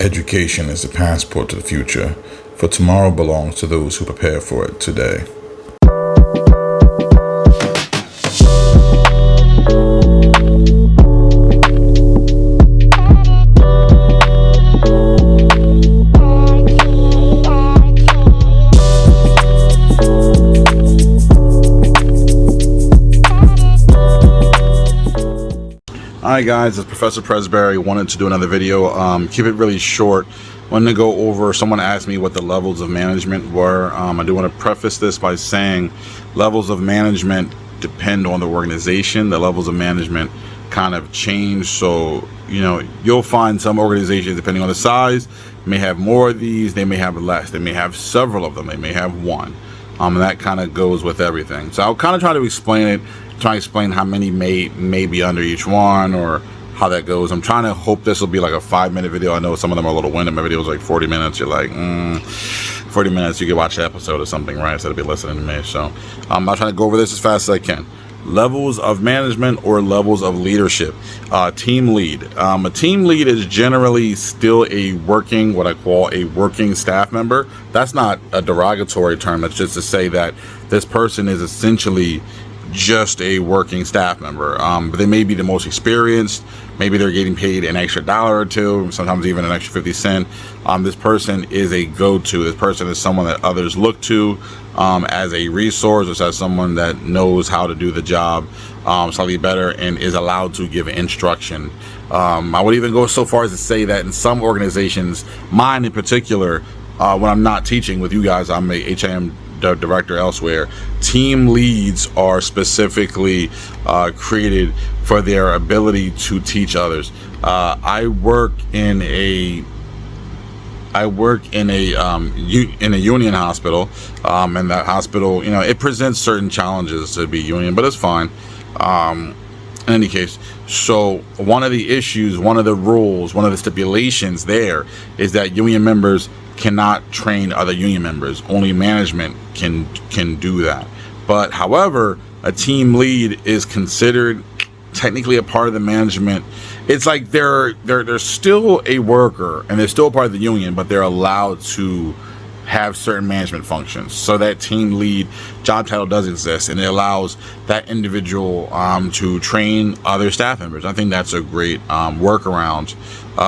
Education is the passport to the future, for tomorrow belongs to those who prepare for it today. Hi guys, it's Professor Presbury. Wanted to do another video. Keep it really short. Wanted to go over, someone asked me what the levels of management were. I do want to preface this by saying levels of management depend on the organization. The levels of management kind of change. So, you'll find some organizations, depending on the size, may have more of these, they may have less. They may have several of them, they may have one. And that kind of goes with everything. So I'll kind of try to explain it, try to explain how many may be under each one or how that goes. I'm trying to hope this will be like a 5-minute video. I know some of them are a little winded. My video's like 40 minutes. You're like, 40 minutes, you can watch the episode or something, right? Instead of be listening to me. So I'm trying to go over this as fast as I can. Levels of management or levels of leadership. Team lead. A team lead is generally still what I call a working staff member. That's not a derogatory term. That's just to say that this person is essentially just a working staff member. But they may be the most experienced. Maybe they're getting paid an extra $1 or $2, sometimes even an extra 50 cents. This person is a go-to. This person is someone that others look to as a resource, or as someone that knows how to do the job slightly better and is allowed to give instruction. I would even go so far as to say that in some organizations, mine in particular, when I'm not teaching with you guys, I'm a HIM director elsewhere, team leads are specifically created for their ability to teach others. I work in a union hospital, and that hospital, it presents certain challenges to be union, but it's fine. In any case, so one of the issues, one of the rules, one of the stipulations there is that union members cannot train other union members. Only management can do that. But however, a team lead is considered technically a part of the management. It's like they're still a worker and they're still a part of the union, but they're allowed to have certain management functions. So that team lead job title does exist, and it allows that individual to train other staff members. I think that's a great workaround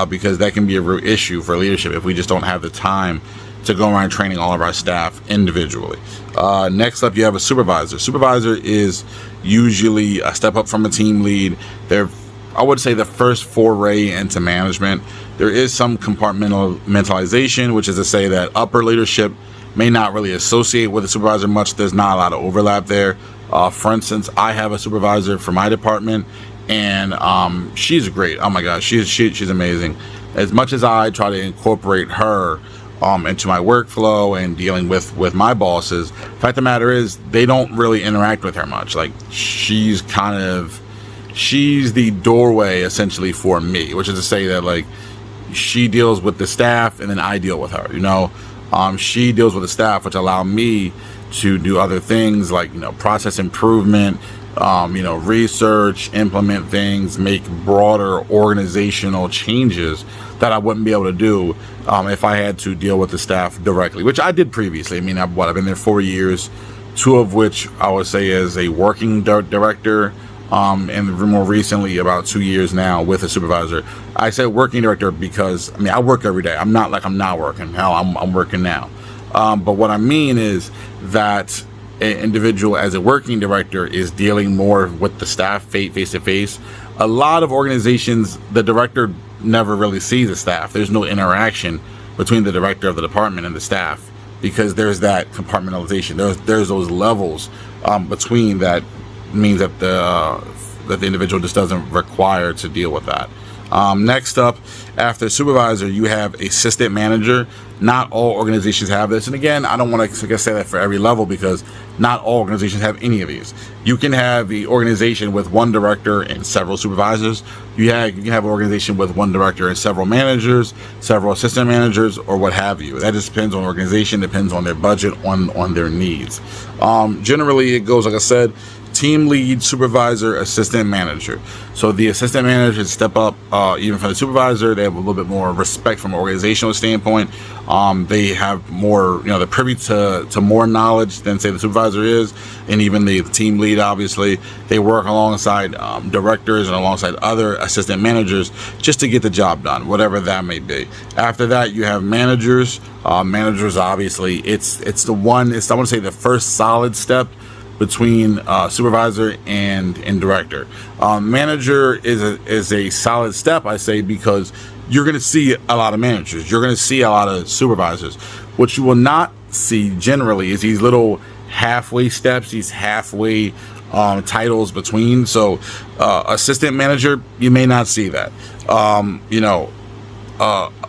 because that can be a real issue for leadership if we just don't have the time to go around training all of our staff individually. Next up, you have a supervisor. Supervisor is usually a step up from a team lead. They're, I would say, the first foray into management. There is some compartmentalization, which is to say that upper leadership may not really associate with a supervisor much. There's not a lot of overlap there. For instance, I have a supervisor for my department, and she's great. Oh my gosh, she's amazing. As much as I try to incorporate her into my workflow and dealing with my bosses, the fact of the matter is they don't really interact with her much. Like, she's the doorway essentially for me, which is to say that, like, she deals with the staff and then I deal with her. She deals with the staff, which allow me to do other things like, process improvement, research, implement things, make broader organizational changes that I wouldn't be able to do if I had to deal with the staff directly, which I did previously. I mean, I've been there 4 years, 2 of which I would say as a working director, and more recently about 2 years now with a supervisor. I said working director because I work every day. I'm not like I'm not working. Hell, I'm working now. But what I mean is that an individual as a working director is dealing more with the staff face to face. A lot of organizations, the director never really sees the staff. There's no interaction between the director of the department and the staff because there's that compartmentalization. There's those levels between that. Means that the individual just doesn't require to deal with that. Next up, after supervisor, you have assistant manager. Not all organizations have this, and again, I don't want to say that for every level because not all organizations have any of these. You can have the organization with one director and several supervisors. You can have an organization with one director and several managers, several assistant managers, or what have you. That just depends on the organization, depends on their budget, on their needs. Generally, it goes, like I said, team lead, supervisor, assistant manager. So the assistant manager step up even from the supervisor. They have a little bit more respect from an organizational standpoint. They have more, they're privy to more knowledge than, say, the supervisor is, and even the team lead, obviously. They work alongside directors and alongside other assistant managers just to get the job done, whatever that may be. After that, you have managers. Managers, obviously, it's I want to say the first solid step between supervisor and director. Manager is a solid step, I say, because you're going to see a lot of managers. You're going to see a lot of supervisors. What you will not see generally is these little halfway steps, these halfway titles between. So assistant manager, you may not see that.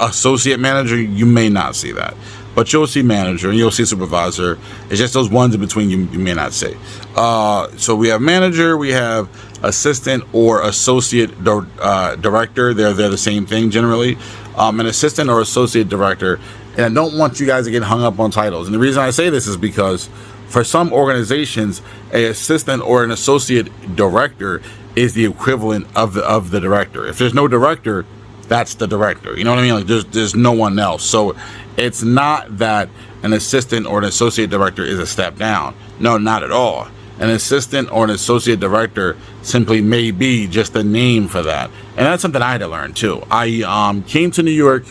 Associate manager, you may not see that. But you'll see manager and you'll see supervisor. It's just those ones in between you may not see. So we have manager, we have assistant or associate director. They're the same thing generally. An assistant or associate director. And I don't want you guys to get hung up on titles. And the reason I say this is because for some organizations, an assistant or an associate director is the equivalent of the director. If there's no director, that's the director. You know what I mean? Like there's no one else. So it's not that an assistant or an associate director is a step down. No, not at all. An assistant or an associate director simply may be just a name for that. And that's something I had to learn too. I came to New York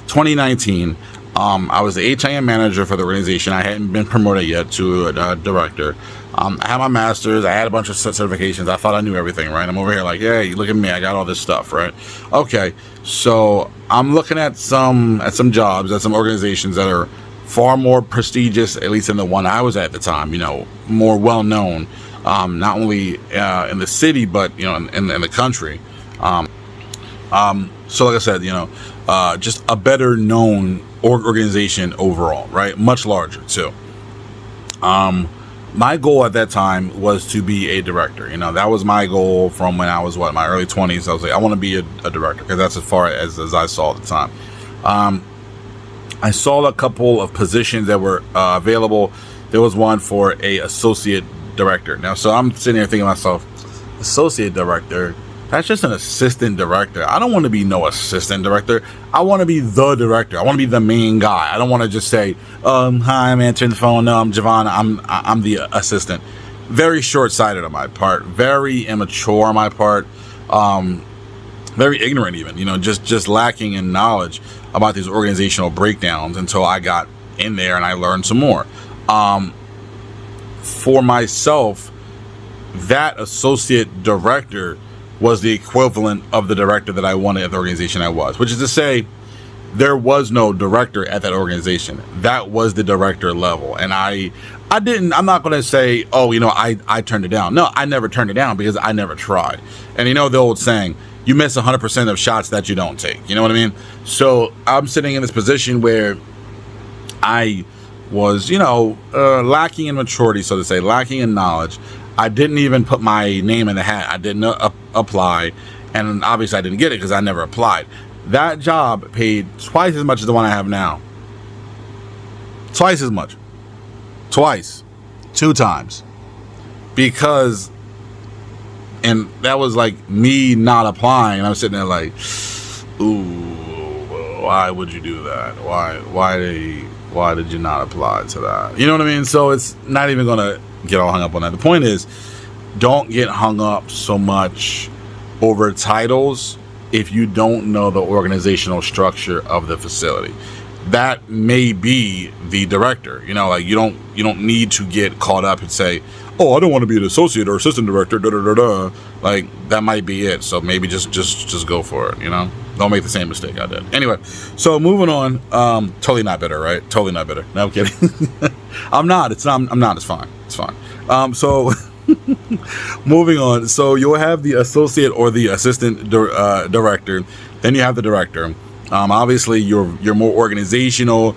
2019. I was the HIM manager for the organization. I hadn't been promoted yet to a director. I had my master's. I had a bunch of certifications. I thought I knew everything, right? I'm over here like, hey, look at me. I got all this stuff, right? Okay, so I'm looking at some jobs, at some organizations that are far more prestigious, at least than the one I was at the time. More well known, not only in the city but in the country. So like I said, just a better known organization overall, right? Much larger too. My goal at that time was to be a director. That was my goal from when I was my early 20s. I was like, I want to be a director because that's as far as I saw at the time. I saw a couple of positions that were available. There was one for a associate director. Now, so I'm sitting here thinking to myself, associate director? That's just an assistant director. I don't want to be no assistant director. I want to be the director. I want to be the main guy. I don't want to just say, hi, I'm answering the phone. No, I'm Javon. I'm the assistant. Very short-sighted on my part. Very immature on my part. Very ignorant even. Just lacking in knowledge about these organizational breakdowns until I got in there and I learned some more. For myself, that associate director was the equivalent of the director that I wanted at the organization I was, which is to say there was no director at that organization. That was the director level. And I'm not going to say, I turned it down. No, I never turned it down because I never tried. And the old saying, you miss 100% of shots that you don't take. You know what I mean? So I'm sitting in this position where I was, lacking in maturity, so to say, lacking in knowledge. I didn't even put my name in the hat. I didn't apply, and obviously I didn't get it because I never applied. That job paid twice as much as the one I have now. Twice as much. Twice. 2 times. Because, and that was like me not applying, and I'm sitting there like, ooh, why would you do that? Why did you not apply to that? You know what I mean? So it's not even gonna get all hung up on that. The point is, don't get hung up so much over titles if you don't know the organizational structure of the facility. That may be the director. You don't need to get caught up and say, oh, I don't want to be an associate or assistant director, Like, that might be it. So maybe just go for it, Don't make the same mistake I did. Anyway, so moving on. Totally not bitter, right? Totally not bitter. No, I'm kidding. I'm not. It's fine. It's fine. So moving on. So you'll have the associate or the assistant director. Then you have the director. Obviously, you're more organizational.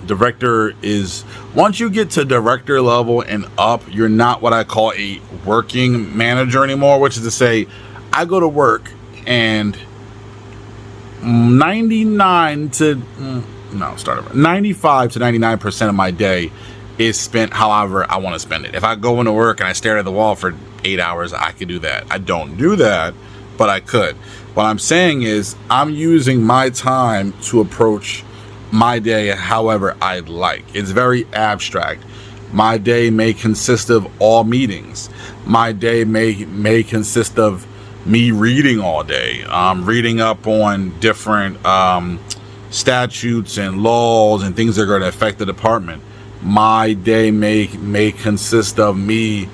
Director is, once you get to director level and up, you're not what I call a working manager anymore, which is to say, I go to work and 95 to 99% of my day is spent however I want to spend it. If I go into work and I stare at the wall for 8 hours, I could do that. I don't do that, but I could. What I'm saying is I'm using my time to approach my day however I'd like. It's very abstract. My day may consist of all meetings. My day may consist of me reading all day, reading up on different statutes and laws and things that are going to affect the department. My day may consist of me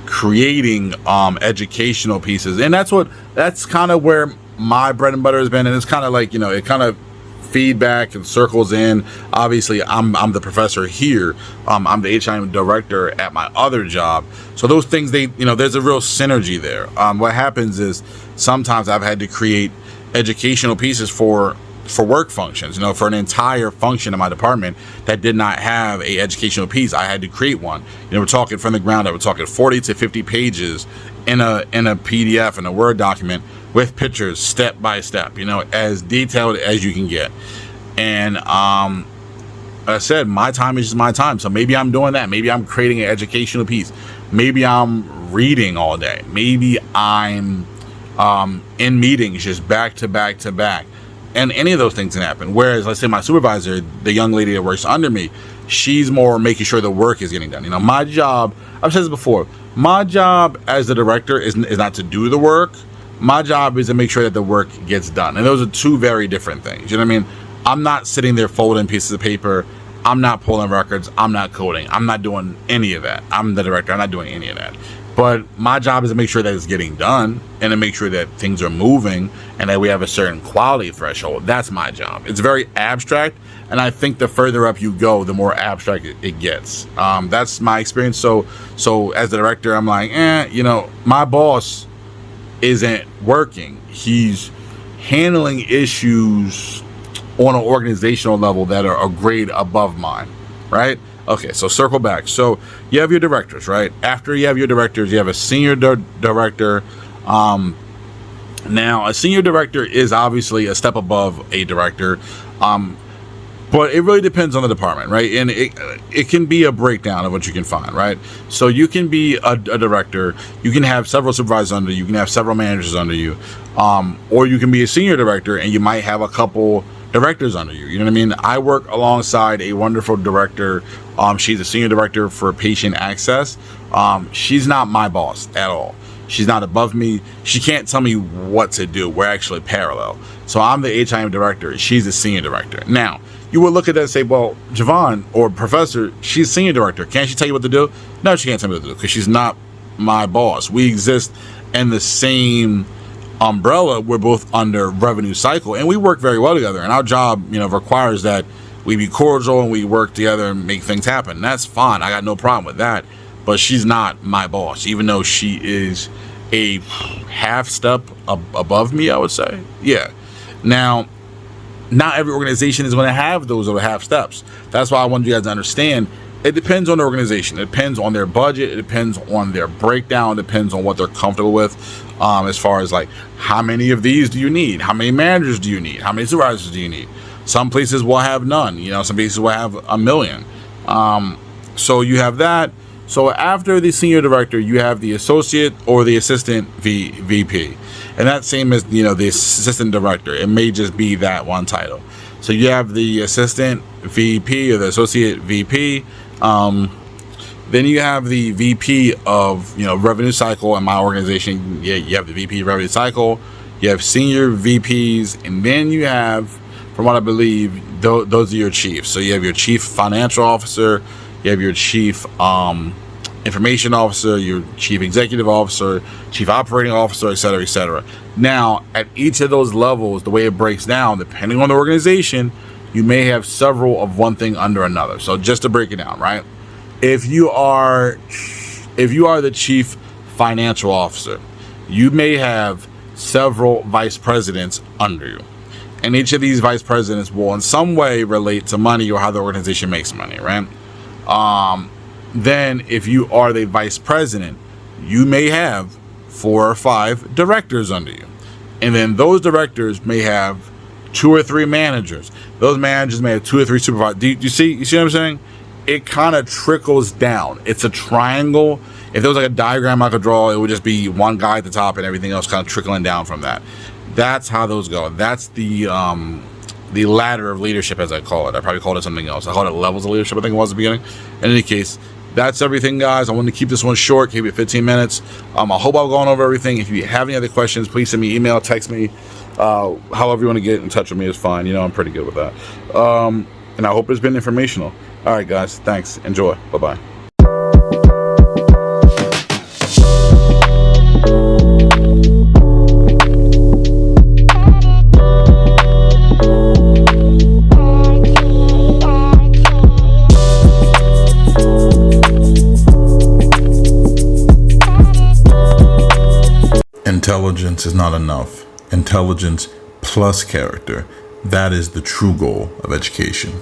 creating educational pieces, and that's kind of where my bread and butter has been. And it's kind of like, it kind of feedback and circles in. Obviously, I'm the professor here. I'm the HIM director at my other job. So those things, there's a real synergy there. What happens is sometimes I've had to create educational pieces for work functions, for an entire function in my department that did not have a educational piece. I had to create one. We're talking from the ground up. We're talking 40 to 50 pages in a PDF, in a Word document, with pictures, step by step, as detailed as you can get. And I said, my time is just my time. So maybe I'm doing that. Maybe I'm creating an educational piece. Maybe I'm reading all day. Maybe I'm in meetings just back to back to back. And any of those things can happen. Whereas, let's say my supervisor, the young lady that works under me, she's more making sure the work is getting done. My job, I've said this before, my job as the director is not to do the work. My job is to make sure that the work gets done. And those are two very different things. You know what I mean? I'm not sitting there folding pieces of paper. I'm not pulling records. I'm not coding. I'm not doing any of that. I'm the director. I'm not doing any of that. But my job is to make sure that it's getting done and to make sure that things are moving and that we have a certain quality threshold. That's my job. It's very abstract, and I think the further up you go, the more abstract it gets. That's my experience. So as the director, I'm like, my boss isn't working. He's handling issues on an organizational level that are a grade above mine, right? Okay, so circle back. So you have your directors, right? After you have your directors, you have a senior director. Now, a senior director is obviously a step above a director, but it really depends on the department, right? And it can be a breakdown of what you can find, right? So you can be a director, you can have several supervisors under you, you can have several managers under you, or you can be a senior director and you might have a couple directors under you. You know what I mean? I work alongside a wonderful director. She's a senior director for patient access. She's not my boss at all. She's not above me. She can't tell me what to do. We're actually parallel. So I'm the HIM director. She's the senior director. Now, you would look at that and say, well, Javon or Professor, she's senior director. Can't she tell you what to do? No, she can't tell me what to do because she's not my boss. We exist in the same umbrella. We're both under revenue cycle and we work very well together, and our job requires that we be cordial and we work together and make things happen. That's fine. I got no problem with that, but she's not my boss, even though she is a half step above me, I would say. Yeah. Now, not every organization is going to have those little half steps. That's why I want you guys to understand it depends on the organization. It depends on their budget. It depends on their breakdown. It depends on what they're comfortable with, as far as like, how many of these do you need? How many managers do you need? How many supervisors do you need? Some places will have none. Some places will have 1 million. So you have that. So after the senior director, you have the associate or the assistant VP. And that's same as, the assistant director. It may just be that one title. So you have the assistant VP or the associate VP. Then you have the VP of, revenue cycle in my organization. Yeah, you have the VP revenue cycle. You have senior VPs. And then you have, from what I believe, those are your chiefs. So you have your chief financial officer. You have your chief information officer, your chief executive officer, chief operating officer, et cetera, et cetera. Now, at each of those levels, the way it breaks down, depending on the organization, you may have several of one thing under another. So just to break it down, right? If you are the chief financial officer, you may have several vice presidents under you. And each of these vice presidents will in some way relate to money or how the organization makes money, right? Then if you are the vice president, you may have 4 or 5 directors under you. And then those directors may have 2 or 3 managers. Those managers may have 2 or 3 supervisors. You see what I'm saying? it kind of trickles down. It's a triangle. If there was like a diagram I could draw, it would just be one guy at the top and everything else kind of trickling down from that. That's how those go. That's the ladder of leadership, as I call it. I probably called it something else. I called it levels of leadership, I think it was at the beginning. In any case, that's everything, guys. I wanted to keep this one short, keep it 15 minutes. I hope I've gone over everything. If you have any other questions, please send me email, text me. However you want to get in touch with me is fine. You know, I'm pretty good with that. And I hope it's been informational. All right, guys. Thanks. Enjoy. Bye-bye. Intelligence is not enough. Intelligence plus character. That is the true goal of education.